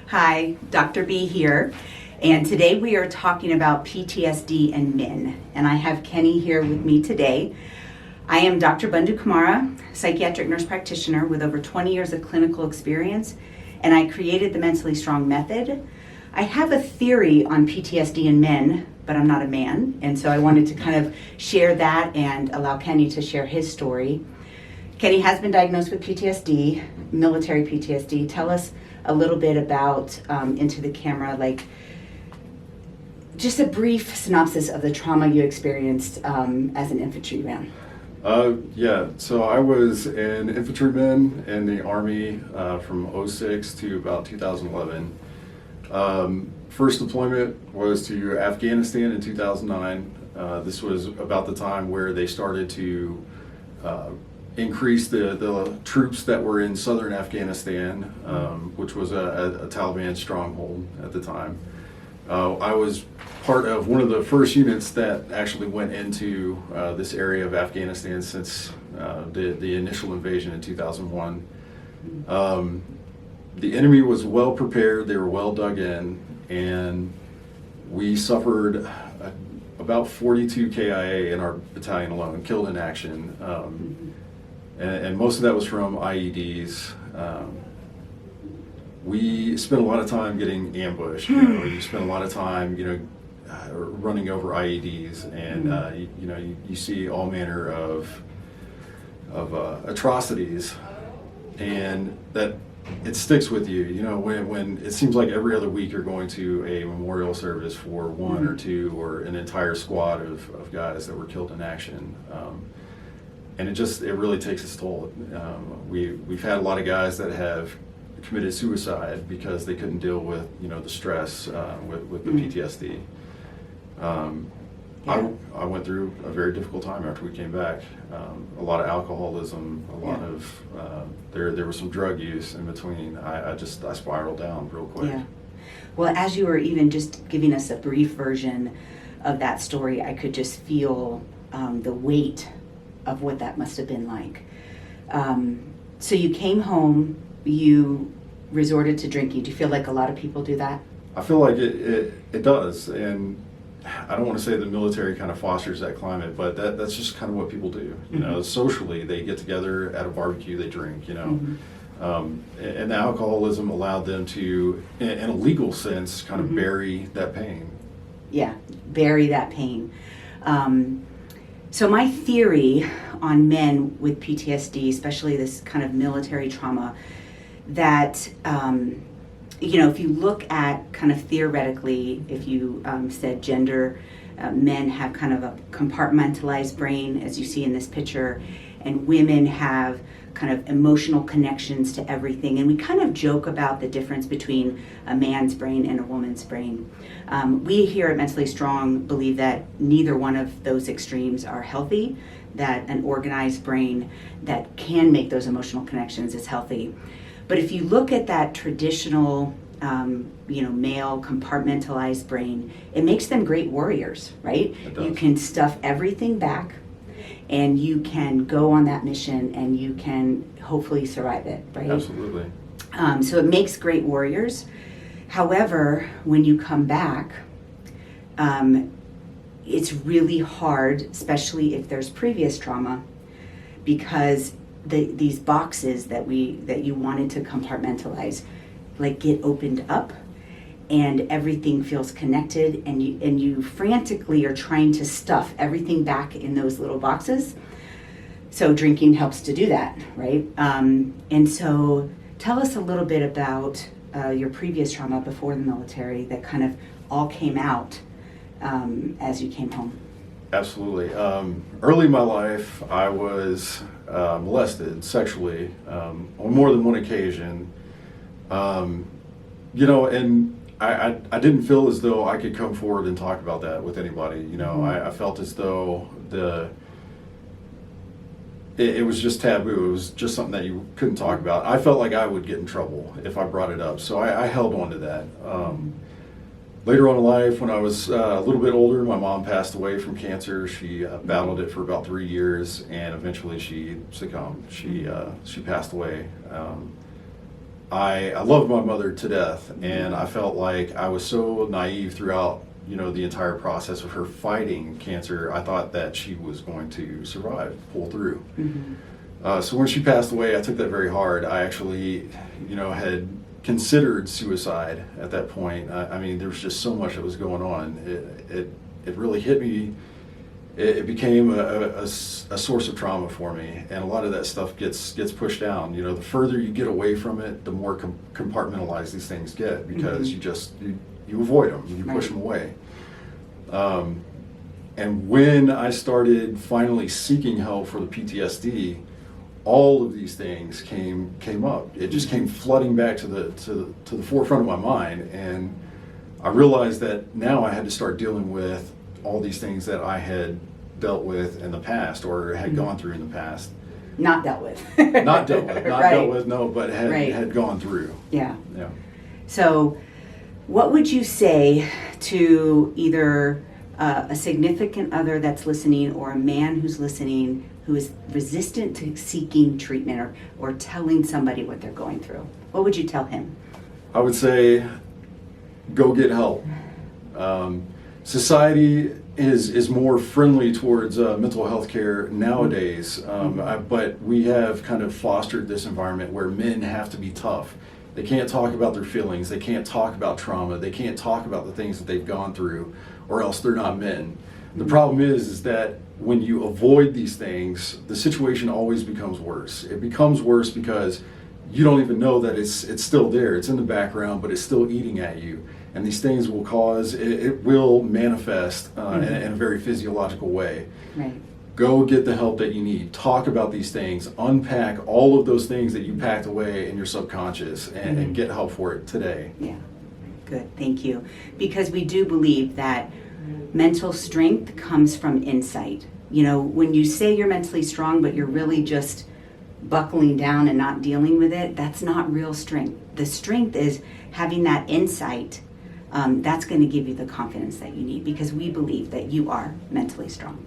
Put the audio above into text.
Hi, Dr. B here, and today we are talking about PTSD and men, and I have Kenny here with me today. I am Dr. Bundukamara, psychiatric nurse practitioner with over 20 years of clinical experience, and I created the Mentally Strong Method. I have a theory on PTSD in men, but I'm not a man, and so I wanted to kind of share that and allow Kenny to share his story. Kenny has been diagnosed with PTSD, military PTSD. Tell us a little bit about, into the camera, like just a brief synopsis of the trauma you experienced as an infantryman. So I was an infantryman in the Army from 2006 to about 2011. First deployment was to Afghanistan in 2009. This was about the time where they started to increase the troops that were in southern Afghanistan, which was a Taliban stronghold at the time. I was part of one of the first units that actually went into this area of Afghanistan since the initial invasion in 2001. The enemy was well prepared, they were well dug in, and we suffered about 42 KIA in our battalion alone, killed in action. And most of that was from IEDs. We spent a lot of time getting ambushed. You spend a lot of time, running over IEDs, and you see all manner of atrocities, and that it sticks with you. When it seems like every other week you're going to a memorial service for one or two or an entire squad of guys that were killed in action. And it really takes its toll. We've had a lot of guys that have committed suicide because they couldn't deal with the stress with the PTSD. I went through a very difficult time after we came back. A lot of alcoholism, a lot of there was some drug use in between. I spiraled down real quick. Yeah. Well, as you were even just giving us a brief version of that story, I could just feel the weight of what that must have been like. So you came home, you resorted to drinking. Do you feel like a lot of people do that? I feel like it does, and I don't want to say the military kind of fosters that climate, but that's just kind of what people do. Socially, they get together at a barbecue, they drink, and the alcoholism allowed them to, in a legal sense, kind of bury that pain. Yeah, bury that pain. So my theory on men with PTSD, especially this kind of military trauma, that, if you look at kind of theoretically, if you said gender, men have kind of a compartmentalized brain, as you see in this picture, and women have kind of emotional connections to everything. And we kind of joke about the difference between a man's brain and a woman's brain. We here at Mentally Strong believe that neither one of those extremes are healthy, that an organized brain that can make those emotional connections is healthy. But if you look at that traditional, male compartmentalized brain, it makes them great warriors, right? You can stuff everything back, and you can go on that mission, and you can hopefully survive it, right? Absolutely. So it makes great warriors. However, when you come back, it's really hard, especially if there's previous trauma, because these boxes that you wanted to compartmentalize, like, get opened up, and everything feels connected, and you frantically are trying to stuff everything back in those little boxes. So drinking helps to do that, right? And so tell us a little bit about your previous trauma before the military that kind of all came out as you came home. Absolutely. Early in my life, I was molested sexually on more than one occasion. And I didn't feel as though I could come forward and talk about that with anybody. I felt as though it was just taboo. It was just something that you couldn't talk about. I felt like I would get in trouble if I brought it up, so I held on to that. Later on in life, when I was a little bit older, my mom passed away from cancer. She battled it for about 3 years, and eventually she succumbed. She passed away. I loved my mother to death, and I felt like I was so naive throughout, the entire process of her fighting cancer. I thought that she was going to survive, pull through. So when she passed away, I took that very hard. I actually, had considered suicide at that point. I mean, there was just so much that was going on. It really hit me. It became a source of trauma for me, and a lot of that stuff gets pushed down. The further you get away from it, the more compartmentalized these things get, because you avoid them, you push them away. And when I started finally seeking help for the PTSD, all of these things came up. It just came flooding back to the forefront of my mind, and I realized that now I had to start dealing with all these things that I had dealt with in the past, or had gone through in the past. Not dealt with. Not dealt with, Right. no, but had gone through. Yeah. Yeah. So what would you say to either a significant other that's listening, or a man who's listening who is resistant to seeking treatment or telling somebody what they're going through? What would you tell him? I would say, go get help. Society is more friendly towards mental health care nowadays, but we have kind of fostered this environment where men have to be tough. They can't talk about their feelings, they can't talk about trauma, they can't talk about the things that they've gone through, or else they're not men. The problem is that when you avoid these things, the situation always becomes worse. It becomes worse because you don't even know that it's still there. It's in the background, but it's still eating at you. And these things will cause, it will manifest in a very physiological way. Right. Go get the help that you need. Talk about these things. Unpack all of those things that you packed away in your subconscious, and get help for it today. Yeah. Good. Thank you. Because we do believe that mental strength comes from insight. When you say you're mentally strong, but you're really just buckling down and not dealing with it, that's not real strength. The strength is having that insight. That's going to give you the confidence that you need, because we believe that you are mentally strong.